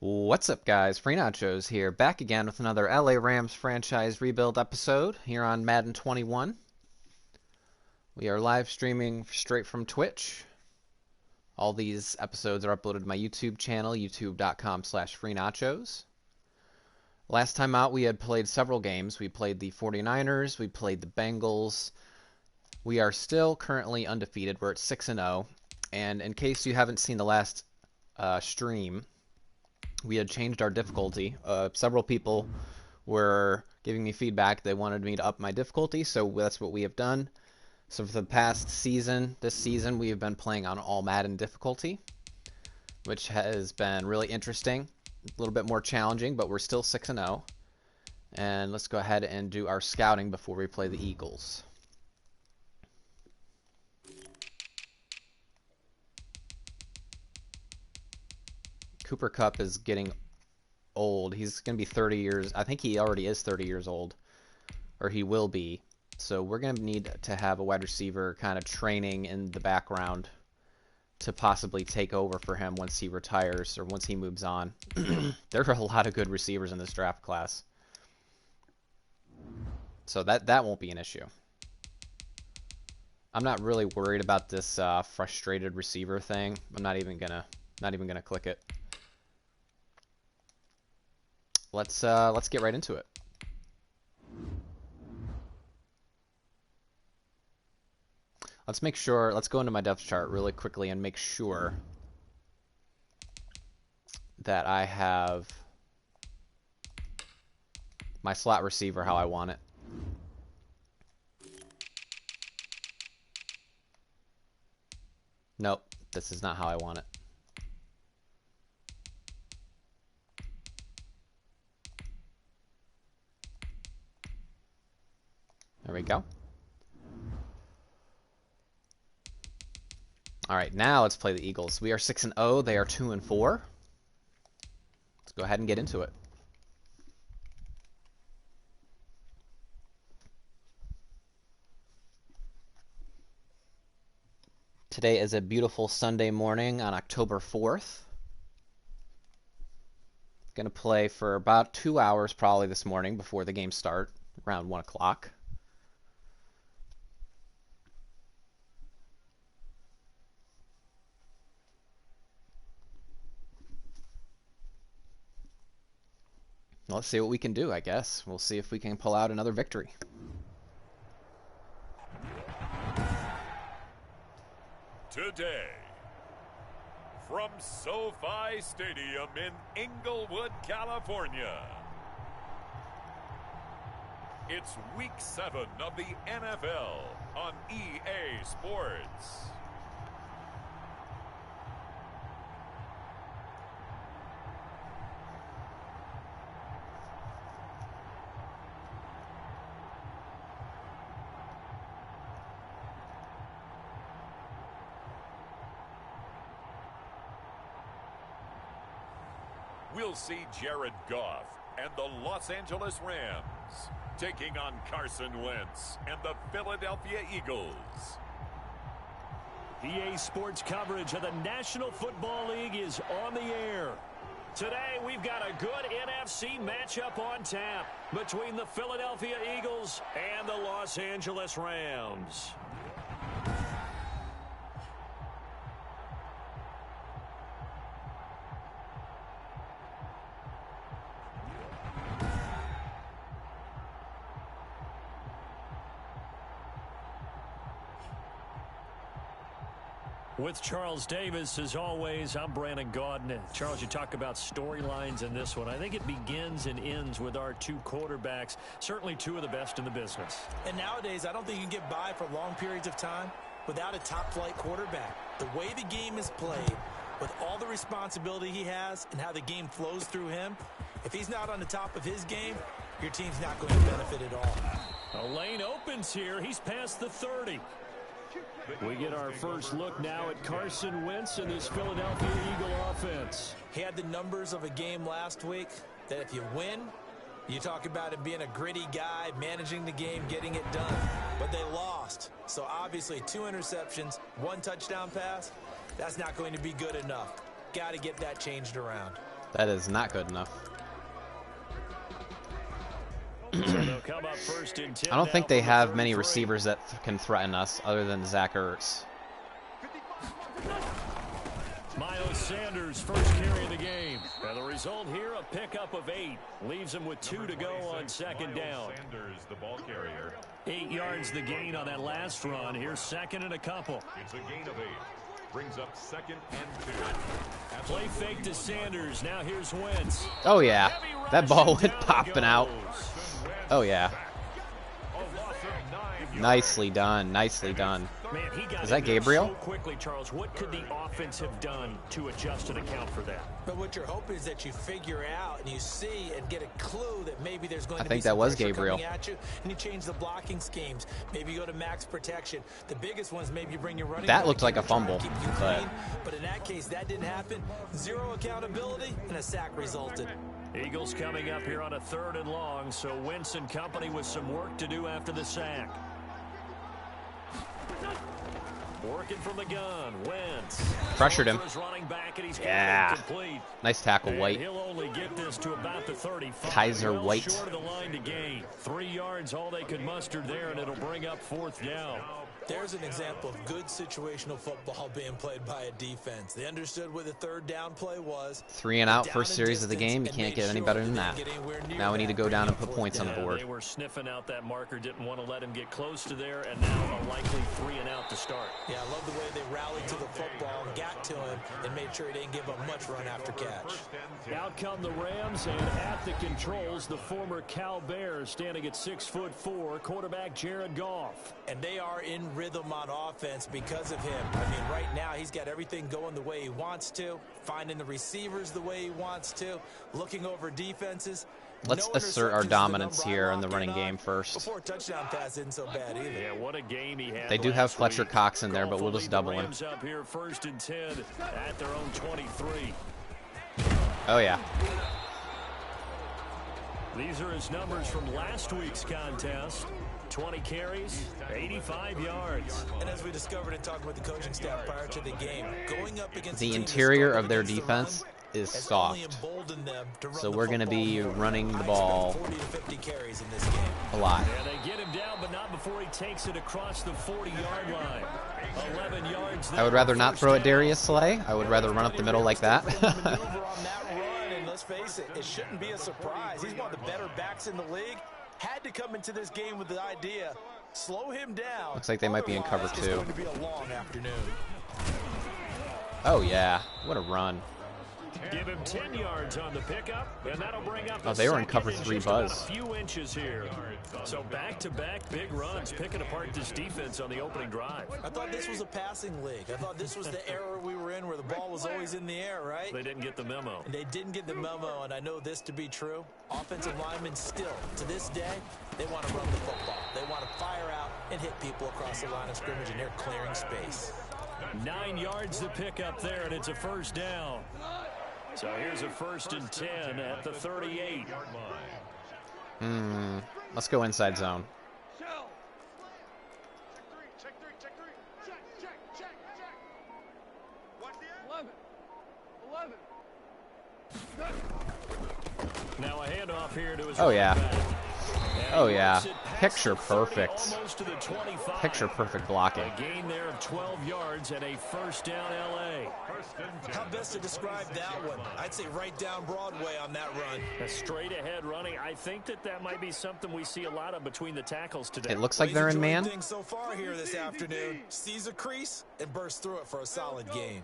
What's up, guys? Free Nachos here, back again with another LA Rams franchise rebuild episode here on Madden 21. We are live streaming straight from Twitch. All these episodes are uploaded to my YouTube channel, youtube.com/freenachos. Last time out, we had played several games. We played the 49ers, we played the Bengals. We are still currently undefeated. We're at 6-0. And in case you haven't seen the last stream, we had changed our difficulty. Several people were giving me feedback. They wanted me to up my difficulty, so that's what we have done. So for the past season, this season, we have been playing on ALL-MADDEN difficulty, which has been really interesting. A little bit more challenging, but we're still 6-0. And let's go ahead and do our scouting before we play the Eagles. Cooper Kupp is getting old. He's going to be 30 years. I think he already is 30 years old, or he will be. So we're going to need to have a wide receiver kind of training in the background to possibly take over for him once he retires or once he moves on. There are a lot of good receivers in this draft class. So that won't be an issue. I'm not really worried about this frustrated receiver thing. I'm not even gonna click it. Let's get right into it. Let's make sure, let's go into my depth chart really quickly and make sure that I have my slot receiver how I want it. Nope, this is not how I want it. There we go. All right, now let's play the Eagles. We are 6-0. They are 2-4. Let's go ahead and get into it. Today is a beautiful Sunday morning on October 4th. Going to play for about 2 hours probably this morning before the game start, around 1 o'clock. Let's see what we can do, I guess. We'll see if we can pull out another victory. Today, from SoFi Stadium in Inglewood, California, it's Week 7 of the NFL on EA Sports. We'll see Jared Goff and the Los Angeles Rams taking on Carson Wentz and the Philadelphia Eagles. EA Sports coverage of the National Football League is on the air. Today, we've got a good NFC matchup on tap between the Philadelphia Eagles and the Los Angeles Rams. With Charles Davis, as always, I'm Brandon Gaudin. Charles, you talk about storylines in this one. I think it begins and ends with our two quarterbacks, certainly two of the best in the business. And nowadays, I don't think you can get by for long periods of time without a top-flight quarterback. The way the game is played, with all the responsibility he has and how the game flows through him, if he's not on the top of his game, your team's not going to benefit at all. A lane opens here. He's past the 30. We get our first look now at Carson Wentz and this Philadelphia Eagle offense. He had the numbers of a game last week that if you win, you talk about him being a gritty guy, managing the game, getting it done. But they lost. So obviously 2 interceptions, 1 touchdown pass, that's not going to be good enough. Got to get that changed around. That is not good enough. So they'll come up first and 10 I don't think now they from the have many 33. receivers that can threaten us other than Zach Ertz. Miles Sanders first carry of the game. And the result here, a pickup of 8. Leaves him with 2 to go on second down. Sanders, the ball carrier. 8 yards the gain on that last run. Here's second and a couple. It's a gain of 8. Brings up 2nd and 2. Play fake to Sanders. Now here's Wentz. Oh yeah, Heavy that ball rush, and went down he popping out. goes. Oh yeah, A loss of 9 yards. nicely done, nicely done. Man, he got Is that in there Gabriel? so quickly, Charles. What could the offense have done to adjust and account for that? But what you're hoping is that you figure out and you see and get a clue that maybe there's going I to think be some that was pressure Gabriel. coming at you, and you change the blocking schemes. Maybe you go to max protection. The biggest ones, maybe you bring your running That back looked in like a to try and fumble, keep you but- clean. But in that case, that didn't happen. 0 accountability, and a sack resulted. Eagles coming up here on a 3rd and long, so Wentz and company with some work to do after the sack. Working from the gun, Wentz. Pressured him. For his running back, and he's got it Yeah. incomplete. Nice tackle, And White. he'll only get this to about the 35. Kaiser Well White. short of the line to gain. 3 yards, all they could muster there, and it'll bring up 4th down. There's an example of good situational football being played by a defense. They understood where the 3rd down play was. 3 and out Down first in series of the distance game. You and can't made get any sure better they than didn't that. get anywhere near Now we need to that, go down and bringing put up points on the fourth board. They were sniffing out that marker, didn't want to let him get close to there, and now a likely 3 and out to start. Yeah, I love the way they rallied to the football, got to him, and made sure he didn't give up much run after catch. Out come the Rams, and at the controls, the former Cal Bears standing at 6'4", quarterback Jared Goff. And they are in rhythm on offense because of him. I mean, right now, he's got everything going the way he wants to, finding the receivers the way he wants to, looking over defenses. Let's No assert our interceptions is the dominance number I here in the lock running on. game first. Before a touchdown pass isn't so bad either. Yeah, what a game he had. They do have last Fletcher week. Cox in there, but Goff we'll will just lead the double him. Rams up here 1st and 10 at their own 23. Oh yeah. These are his numbers from last week's contest. 20 carries, 85 yards. And as we discovered in talking with the coaching staff prior to the game, going up against a The team interior that's of their against the defense run is has soft. only emboldened them to run So the we're going to football be more. running the I expect ball 40 to 50 carries in this game. a lot. Yeah, they get him down, but not before he takes it across the 40-yard line. 11 yards there. I would rather not First throw at down. Darius Slay. I would rather run up the middle like that. Maneuver on that run, and let's face it, it shouldn't be a surprise. He's one of the better backs in the league. Had to come into this game with the idea, slow him down. Looks like they might be in cover Otherwise, it's 2. going to be a long afternoon. Oh yeah, what a run. Give him 10 yards on the pickup, and that'll bring up Oh, a they were in second cover and 3 just about buzz. a few inches here. So back-to-back big runs, picking apart this defense on the opening drive. I thought this was a passing league. I thought this was the era we were in where the ball was always in the air, right? They didn't get the memo. And they didn't get the memo, and I know this to be true. Offensive linemen still, to this day, they want to run the football. They want to fire out and hit people across the line of scrimmage, and they're clearing space. 9 yards to pick up there, and it's a first down. So here's a 1st and 10 at the 38. Let's go inside zone. Now a handoff here to his Oh, yeah. running back. And Oh he yeah. works it past Picture the 30, perfect. almost to the 25. Picture perfect blocking. A gain there of 12 yards and a first down L.A. How best to describe that one? I'd say right down Broadway on that run. A straight ahead running. I think that might be something we see a lot of between the tackles today. It looks like He's they're in enjoying man. things so far here this afternoon. Sees a crease and bursts through it for a solid game.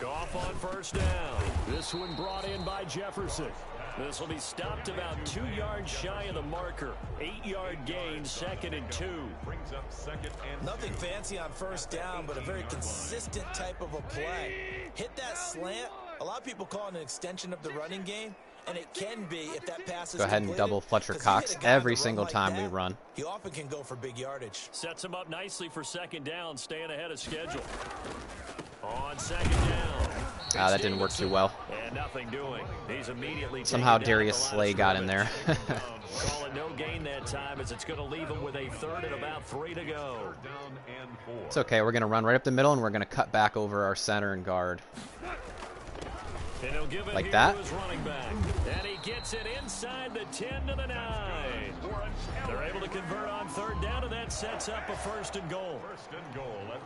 Goff on first down. This one brought in by Jefferson. This will be stopped about 2 yards shy of the marker. 8-yard gain, 2nd and 2. Brings up 2nd and Nothing fancy on first down, but a very consistent type of a play. Hit that slant. A lot of people call it an extension of the running game, and it can be if that pass is Go ahead and completed, double Fletcher 'cause you hit Cox a guy on the every run single like time we that, run. He often can go for big yardage. Sets him up nicely for 2nd down, staying ahead of schedule. On 2nd down. Ah, that didn't work too well. And nothing doing. He's immediately Somehow taken down Darius at the Slay line got of in there. Call it no gain that time as it's going to leave him with a 3rd and about 3 to go. down and 4. It's okay. We're going to run right up the middle, and we're going to cut back over our center and guard. And he'll give it Like here that. to his running back. And he gets it inside the 10 to the 9. They're able to convert on third down, and that sets up a first and goal.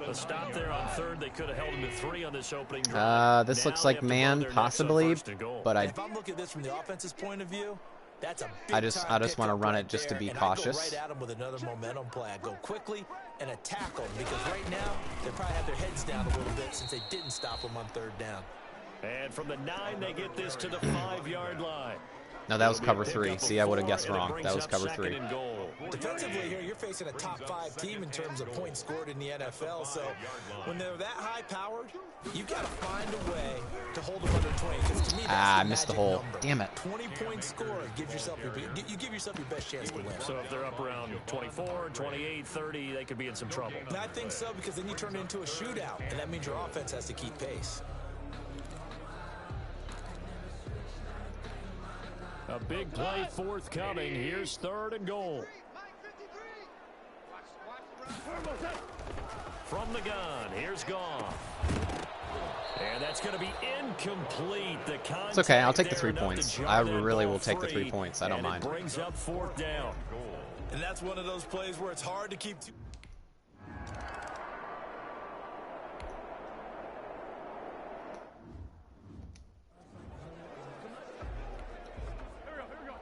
A stop there on third. They could have held him to 3 on this opening drive. This Now looks they like have to man, go there next on possibly, first and goal. but If I'm looking at this from the offense's point of view, that's a big I just want to run it just to be cautious. I go right at them with another momentum play. I go quickly and attack them because right now they probably have their heads down a little bit since they didn't stop them on third down. And from the 9, they get this to the 5-yard line. No, that was cover 3. See, I would have guessed wrong. That was cover 3. Defensively here, you're facing a top 5 team in terms of points scored in the NFL. So when they're that high-powered, you've got to find a way to hold them under 20. Because to me, that's I the missed the magic hole. number. Damn it. 20-point score gives yourself you give yourself your best chance to win. So if they're up around 24, 28, 30, they could be in some trouble. And I think so because then you turn it into a shootout, and that means your offense has to keep pace. A big play forthcoming. Here's third and goal. From the gun, here's Goff. And that's going to be incomplete. The contact It's okay. I'll take the there 3 enough to points. jar I that really ball will take the free, 3 points. I don't and mind. It brings up fourth down. And that's one of those plays where it's hard to keep.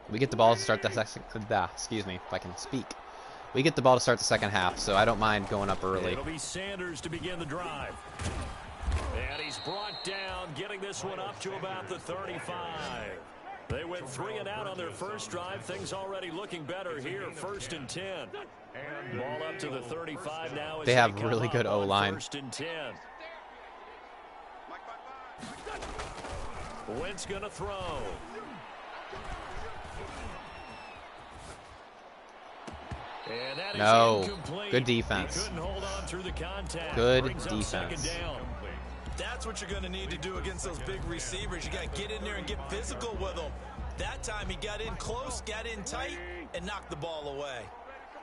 We get the ball to start the second. Excuse me, if I can speak. We get the ball to start the second half, so I don't mind going up early. It'll be Sanders to begin the drive. And he's brought down, getting this one up to about the 35. They went 3 and out on their first drive. Things already looking better here. First and 10. Ball up to the 35 now. They have really good O-line. First and 10. Wentz going to throw. And that is No. incomplete. Good defense. He couldn't hold on through the contact. Good Brings up defense. second down. That's what you're going to need to do against those big receivers. You got to get in there and get physical with them. That time he got in close, got in tight, and knocked the ball away.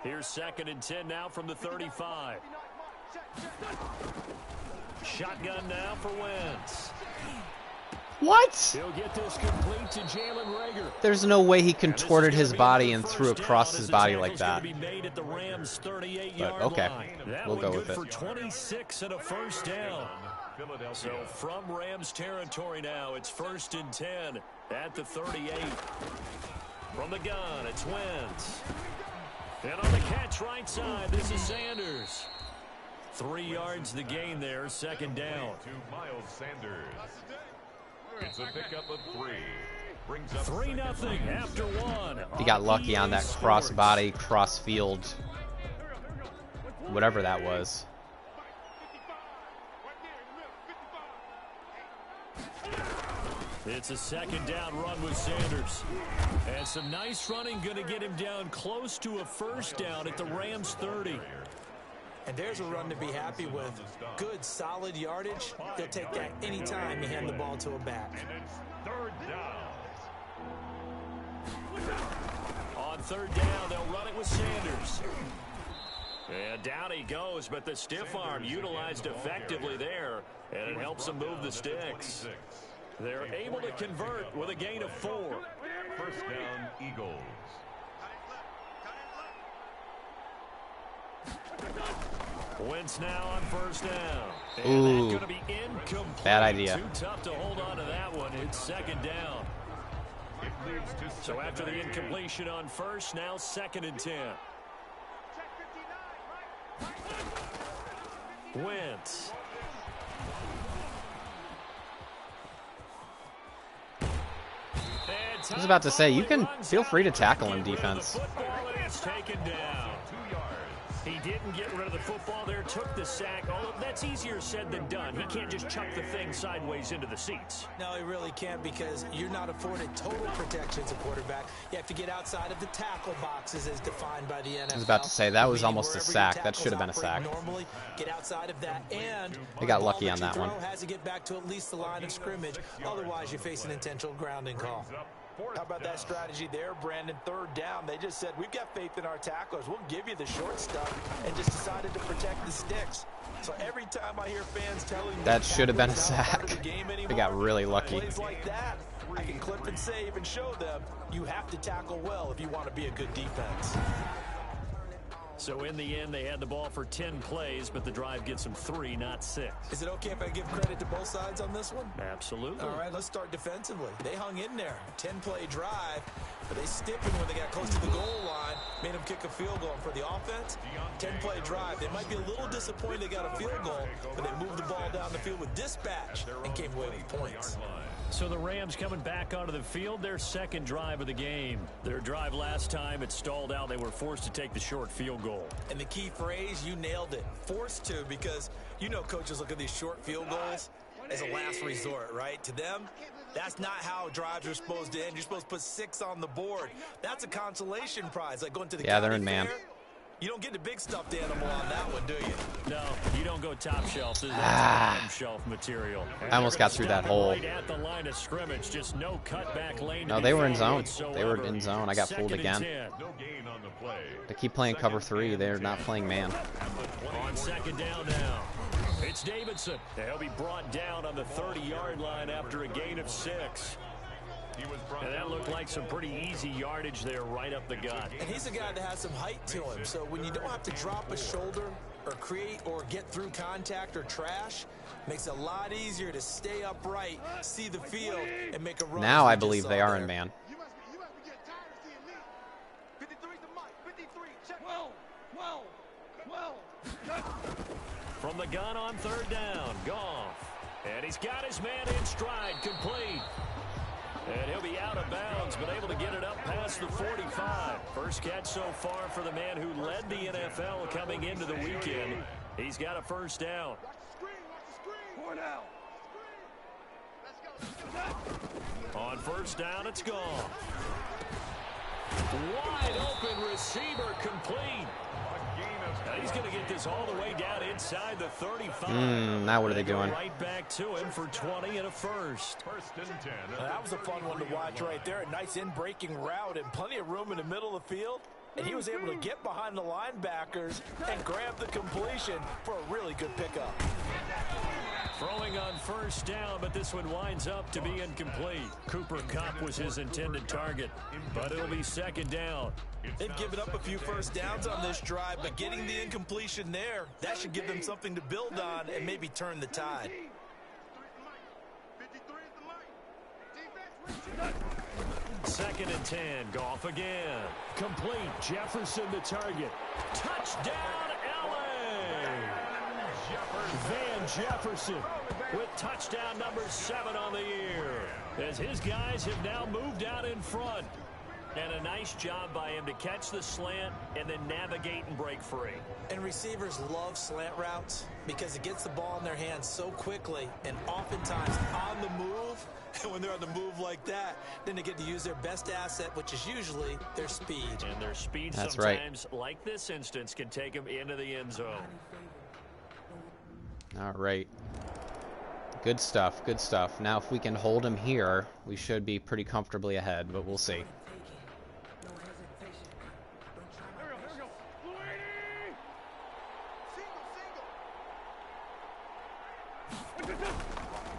Here's second and 10 now from the 35. Shotgun now for Wentz. What? He'll get this complete to Jalen Reagor. There's no way he contorted his body and threw across his body like that. Be made at the Rams' 38-yard But okay, line. That we'll one go good with for it. 26 and a first down. So from Rams territory now, it's first and 10 at the 38. From the gun, it's Wentz. And on the catch right side, this is Sanders. 3 yards the gain there, second down. To Miles Sanders. It's a pickup of 3. Brings up 3-0 after 1. He got lucky on that EA cross Sports. body, cross field, whatever that was. It's a second down run with Sanders. And some nice running going to get him down close to a first down at the Rams 30. And there's a run to be happy with. Good, solid yardage. He'll take that anytime you hand the ball to a back. And it's third down. On third down, they'll run it with Sanders. And down he goes, but the stiff arm utilized effectively there, and it helps him move the sticks. They're able to convert with a gain of 4. First down, Eagles. Wentz now on first down. And Ooh. that's going to be incomplete. Bad idea. Too tough to hold on to that one. It's second down. It leads to So after the second and 8. incompletion on first, now second and 10. Wentz. I was about to say, you can feel free to tackle him, defense. It's taken down. 2 yards. He didn't get rid of the football there, took the sack. Although that's easier said than done. He can't just chuck the thing sideways into the seats. No, he really can't because you're not afforded total protection as a quarterback. You have to get outside of the tackle boxes as defined by the NFL. I was about to say, that was Meaning almost a wherever your sack. That tackles should have been a operate sack. Normally, get outside of that, and They got the ball lucky on you that throw one. has to get back to at least the line of scrimmage. Otherwise, you face an intentional grounding call. How about that strategy there, Brandon? Third down, they just said, we've got faith in our tacklers. We'll give you the short stuff, and just decided to protect the sticks. So every time I hear fans telling me that should have been a sack. They got really lucky. Plays like that, I can clip and save and show them you have to tackle well if you want to be a good defense. So in the end, they had the ball for 10 plays, but the drive gets them 3, not 6. Is it okay if I give credit to both sides on this one? Absolutely. All right, let's start defensively. They hung in there. 10-play drive, but they stiffened when they got close to the goal line, made them kick a field goal. For the offense, 10-play drive. They might be a little disappointed they got a field goal, but they moved the ball down the field with dispatch and came away with points. So the Rams coming back onto the field, their second drive of the game. Their drive last time, it stalled out. They were forced to take the short field goal. And the key phrase, you nailed it. Forced to, because you know coaches look at these short field goals as a last resort, right? To them, that's not how drives are supposed to end. You're supposed to put 6 on the board. That's a consolation prize, like going to the yeah, they're in man. Fair. You don't get the big stuffed animal on that one, do you? No, you don't go top shelf. This is bottom shelf material. I almost got through that hole. Right at the line of scrimmage, just no cutback lane. No, they were in zone. They were in zone. I got fooled again. They keep playing cover 3. They're not playing man. On second down now. It's Davidson. He'll be brought down on the 30-yard line after a gain of 6. And that looked like some pretty easy yardage there right up the gut. And he's a guy that has some height to him. So when you don't have to drop a shoulder or create or get through contact or trash, makes it a lot easier to stay upright, see the field, and make a run. Now I believe they are in man. From the gun on third down, Goff. And he's got his man in stride, complete. And he'll be out of bounds, but able to get it up past the 45. First catch so far for the man who led the NFL coming into the weekend. He's got a first down. On first down, it's gone. Wide open receiver, complete. Now he's going to get this all the way down inside the 35. Now what are they doing? Right back to him for 20 and a first. That was a fun one to watch right there. A nice in-breaking route and plenty of room in the middle of the field. And he was able to get behind the linebackers and grab the completion for a really good pickup. Throwing on first down, but this one winds up to be incomplete. Cooper Kupp was his intended target, but it'll be second down. They've given up a few first downs on this drive, but getting the incompletion there, that should give them something to build on and maybe turn the tide. Second and 10, Goff again. Complete, Jefferson the target. Touchdown, LA! Van Jefferson with touchdown number 7 on the year, as his guys have now moved out in front. And a nice job by him to catch the slant and then navigate and break free. And receivers love slant routes because it gets the ball in their hands so quickly and oftentimes on the move. And when they're on the move like that, then they get to use their best asset, which is usually their speed. And their speed That's sometimes, like this instance, can take them into the end zone. All right. Good stuff. Good stuff. Now, if we can hold him here, we should be pretty comfortably ahead, but we'll see.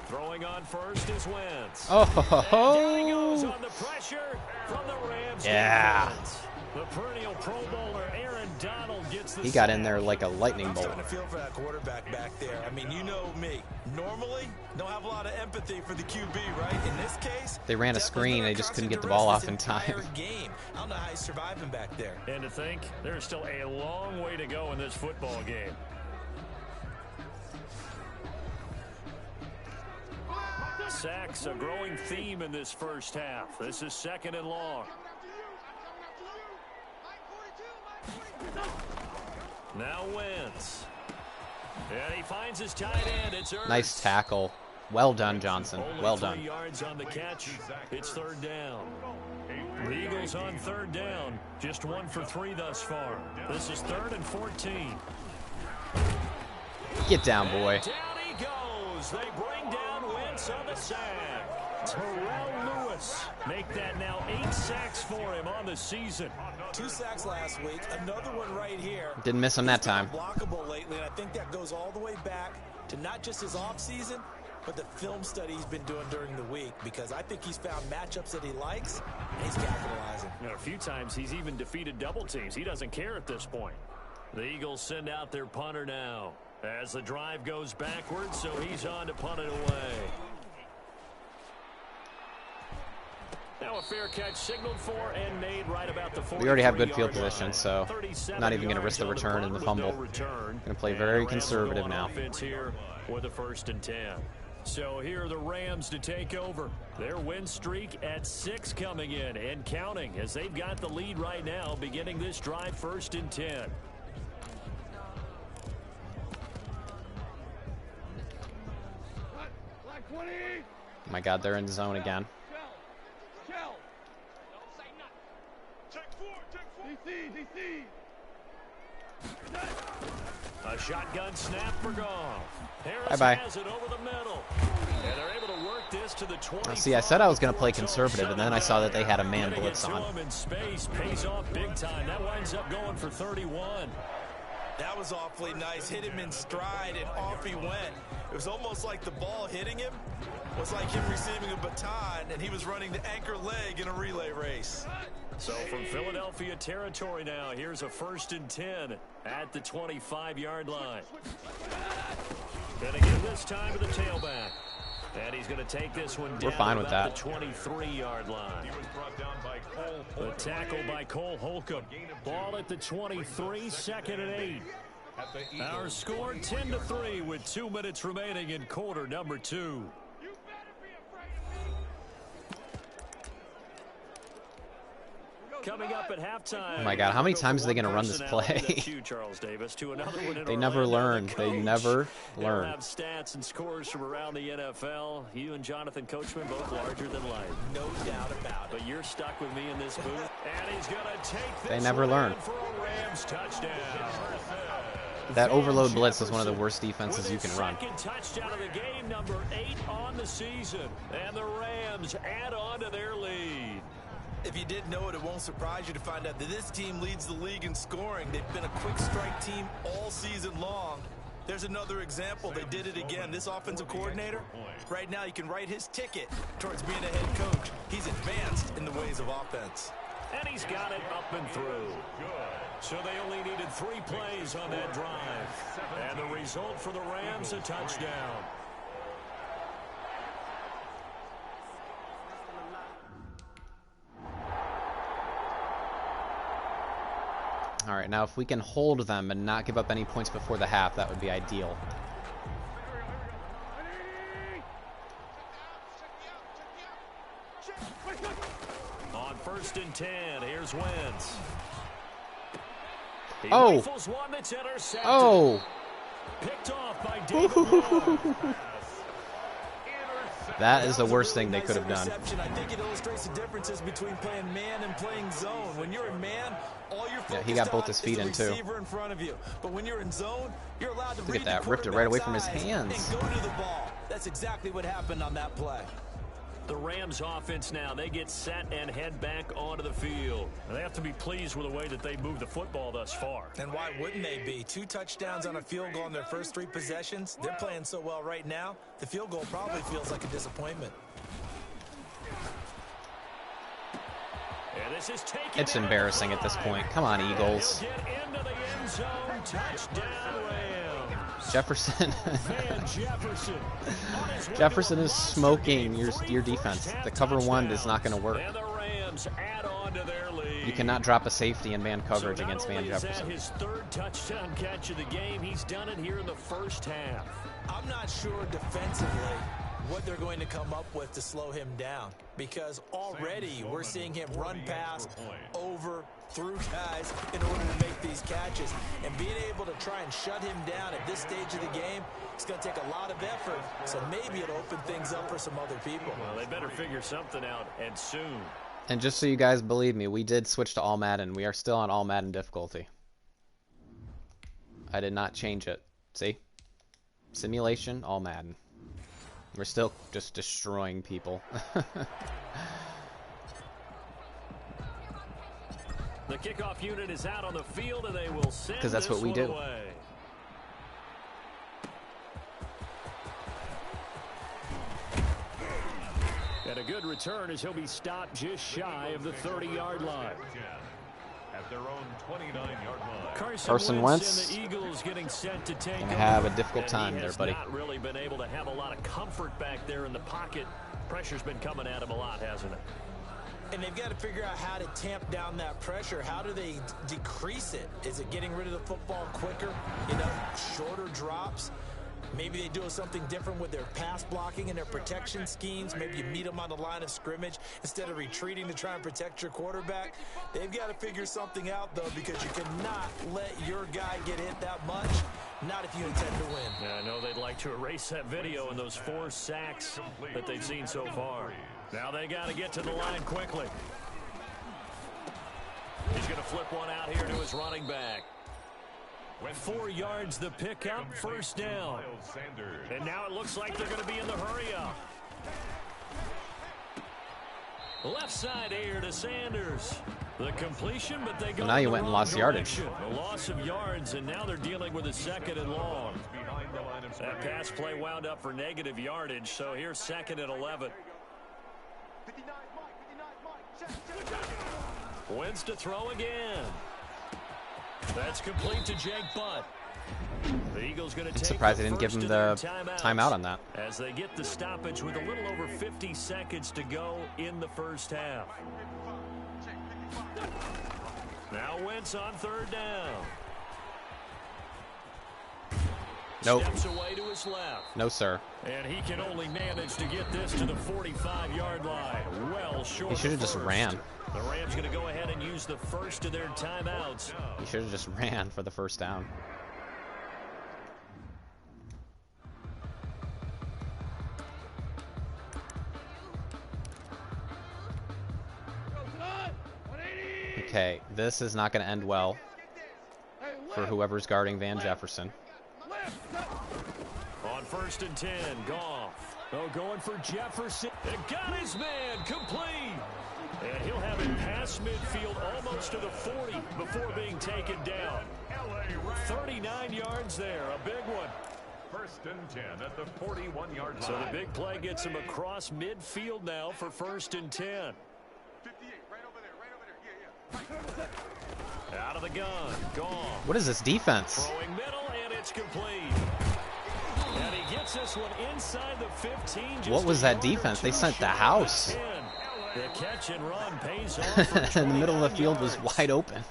Throwing on first is Wentz. Oh, ho, ho, ho. And down he goes on the pressure from the Rams. Yeah. Defense. The perennial Pro Bowler Aaron Donald gets the He got in sack. there like a lightning I'm bolt. starting to feel for that quarterback back there. I mean, you know me. Normally, don't have a lot of empathy for the QB, right? In this case, They ran a screen. They just couldn't get the ball off in time. Game. I don't know how he's surviving back there. And to think, there's still a long way to go in this football game. Sacks, a growing theme in this first half. This is second and long. Now Wentz. And he finds his tight end. It's Ertz. Nice tackle. Well done, Johnson. Only Well 3 done. yards on the catch. It's third down. The Eagles on third down. Just 1 for 3 thus far. This is 3rd and 14. Get down, boy. And down he goes. They bring down Wentz on the sack. Terrell Lewis. Make that now 8 sacks for him on the season. 2 sacks last week, another one right here. Didn't miss him that time. Blockable lately, and I think that goes all the way back to not just his offseason, but the film study he's been doing during the week, because I think he's found matchups that he likes, and he's capitalizing. A few times he's even defeated double teams. He doesn't care at this point. The Eagles send out their punter now as the drive goes backwards, so he's on to punt it away. Now a fair catch signaled for and made right about the 43-yard line. We already have good field position, so not even going to risk the return and the fumble. Going to play very conservative now. Here with a 1st and 10. So here are the Rams to take over. Their win streak at 6 coming in and counting, as they've got the lead right now, beginning this drive 1st and 10. Oh my God, they're in zone again. A shotgun snap for Goff. Bye-bye. Has it over the middle. And they're able to work this to the 20. See, I said I was going to play conservative, and then I saw that they had a man blitz on. Him in space pays off big time. That winds up going for 31. That was awfully nice. Hit him in stride, and off he went. It was almost like the ball hitting him was like him receiving a baton, and he was running the anchor leg in a relay race. So from Philadelphia territory now, here's a 1st and 10 at the 25-yard line. Gonna give this time to the tailback. And he's going to take this one down. We're fine with that. The 23-yard line. The tackle by Cole Holcomb. Ball at the 23, 2nd and 8. Our score 10-3 with 2 minutes remaining in quarter number 2. Coming up at halftime. Oh my God, how many times are they going to run this play? They never learn. They never learn. Have stats and scores from around the NFL. You and Jonathan Coachman both larger than life. No doubt about it. But you're stuck with me in this booth. And he's going to take this. They never learn. For a Rams touchdown. That overload blitz is one of the worst defenses you can run. Second touchdown of the game, number 8 on the season. And the Rams add on to their lead. If you didn't know it, it won't surprise you to find out that this team leads the league in scoring. They've been a quick strike team all season long. There's another example. They did it again. This offensive coordinator, right now you can write his ticket towards being a head coach. He's advanced in the ways of offense. And he's got it up and through. So they only needed 3 plays on that drive. And the result for the Rams, a touchdown. All right, now if we can hold them and not give up any points before the half, that would be ideal. On 1st and 10, here's Wentz. Oh! One that's intercepted. Oh! Picked off by David. That is the worst thing they could have done. I think it illustrates the differences between playing man and playing zone. When you're in man, all you're focused he got both his feet on in is the too. receiver in front of you. But when you're in zone, you're allowed to Look read at that, the ripped it right away from his quarterback's eyes hands. and go to the ball. That's exactly what happened on that play. The Rams offense now, they get set and head back onto the field. They have to be pleased with the way that they moved the football thus far. And why wouldn't they be? 2 touchdowns on a field goal in their first 3 possessions. They're playing so well right now, the field goal probably feels like a disappointment. It's embarrassing at this point. Come on, Eagles. Jefferson. Jefferson is smoking your defense. The cover 1 is not going to work. You cannot drop a safety in man coverage against Van Jefferson. His 3rd touchdown catch of the game. He's done it here in the first half. I'm not sure defensively what they're going to come up with to slow him down, because already we're seeing him run past, over, through guys in order to make these catches. And being able to try and shut him down at this stage of the game, it's going to take a lot of effort. So maybe it'll open things up for some other people. Well, they better figure something out, and soon. And just so you guys believe me, we did switch to All Madden. We are still on All Madden difficulty. I did not change it. See? Simulation, All Madden. We're still just destroying people. The kickoff unit is out on the field, and they will send because that's what we do. Away. And a good return as he'll be stopped just shy of the 30-yard line. At their own 29-yard line. Carson Wentz and the Eagles getting set to take gonna have a difficult time there, buddy. Not really been able to have a lot of comfort back there in the pocket. Pressure's been coming at him a lot, hasn't it? And they've got to figure out how to tamp down that pressure. How do they decrease it? Is it getting rid of the football quicker? You know, shorter drops? Maybe they do something different with their pass blocking and their protection schemes. Maybe you meet them on the line of scrimmage instead of retreating to try and protect your quarterback. They've got to figure something out, though, because you cannot let your guy get hit that much. Not if you intend to win. Yeah, I know they'd like to erase that video and those 4 sacks that they've seen so far. Now they got to get to the line quickly. He's going to flip one out here to his running back. 4 yards the pickup, first down. And now it looks like they're going to be in the hurry-up. Left side air to Sanders. The completion, but they go. Well, now you went and lost yardage. A loss of yards, and now they're dealing with a 2nd and long. That pass play wound up for negative yardage, so here's 2nd and 11. Wentz to throw again. That's complete to Jake Butt. The Eagles going to take. I'm surprised they didn't give him the timeout on that. As they get the stoppage with a little over 50 seconds to go in the first half. Now Wentz on 3rd down. Nope. Steps away to his left. No, sir. And he can only manage to get this to the 45-yard line. Well short. He should have just ran. The Rams going to go ahead and use the first of their timeouts. He should have just ran for the first down. Okay, this is not going to end well for whoever's guarding Van Jefferson. On 1st and 10, Goff. Oh, going for Jefferson. And got his man complete. And he'll have it past midfield almost to the 40 before being taken down. 39 yards there, a big one. 1st and 10 at the 41-yard line. So the big play gets him across midfield now for 1st and 10. 58, right over there, yeah. Out of the gun, Goff. What is this defense? Throwing middle, and it's complete. And he gets this one inside the 15. What was that defense? They sent the house. The catch and run pays off. And the middle of the field was wide open.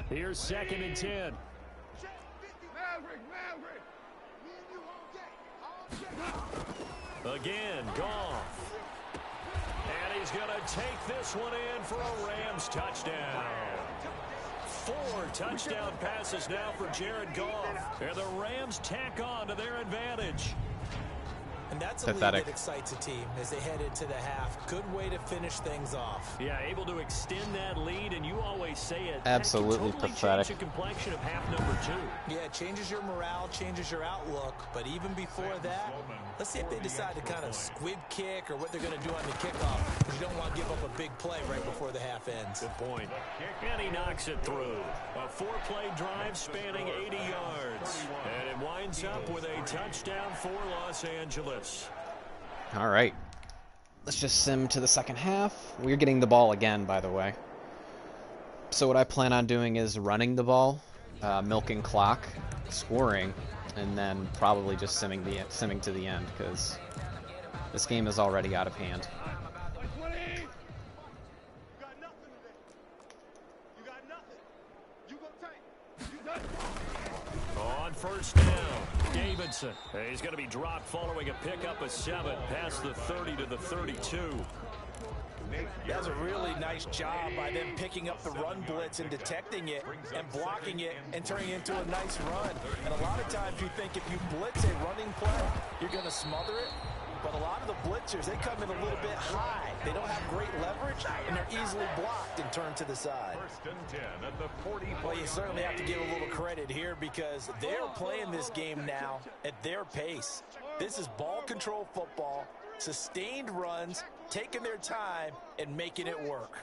Here's 2nd and 10. Again, Goff. And he's going to take this one in for a Rams touchdown. 4 touchdown passes now for Jared Goff. And the Rams tack on to their advantage. And that's a lead that excites a team as they head into the half. Good way to finish things off. Yeah, able to extend that lead, and you always say it. Absolutely totally pathetic. Change the complexion of half number 2. Yeah, it changes your morale, changes your outlook. But even before that, let's see if they decide to kind of squib kick or what they're going to do on the kickoff. Because you don't want to give up a big play right before the half ends. Good point. And he knocks it through. A 4-play drive spanning 80 yards. And it winds up with a touchdown for Los Angeles. All right. Let's just sim to the second half. We're getting the ball again, by the way. So what I plan on doing is running the ball, milking clock, scoring, and then probably just simming to the end because this game is already out of hand. On 1st down, Davidson. He's going to be dropped following a pickup of 7 past the 30 to the 32. That was a really nice job by them picking up the run blitz and detecting it and blocking it and turning it into a nice run. And a lot of times you think if you blitz a running play, you're going to smother it. but a lot of the blitzers, they come in a little bit high. They don't have great leverage, and they're easily blocked and turned to the side. First and 10 at the 40. Well, you certainly have to give a little credit here because they're playing this game now at their pace. This is ball control football, sustained runs, taking their time, and making it work.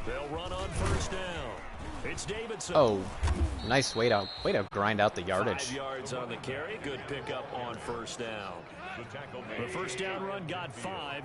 They'll run on first down. It's Davidson. Oh, nice way to grind out the yardage. 5 yards on the carry. Good pickup on first down. The first down run got 5 here.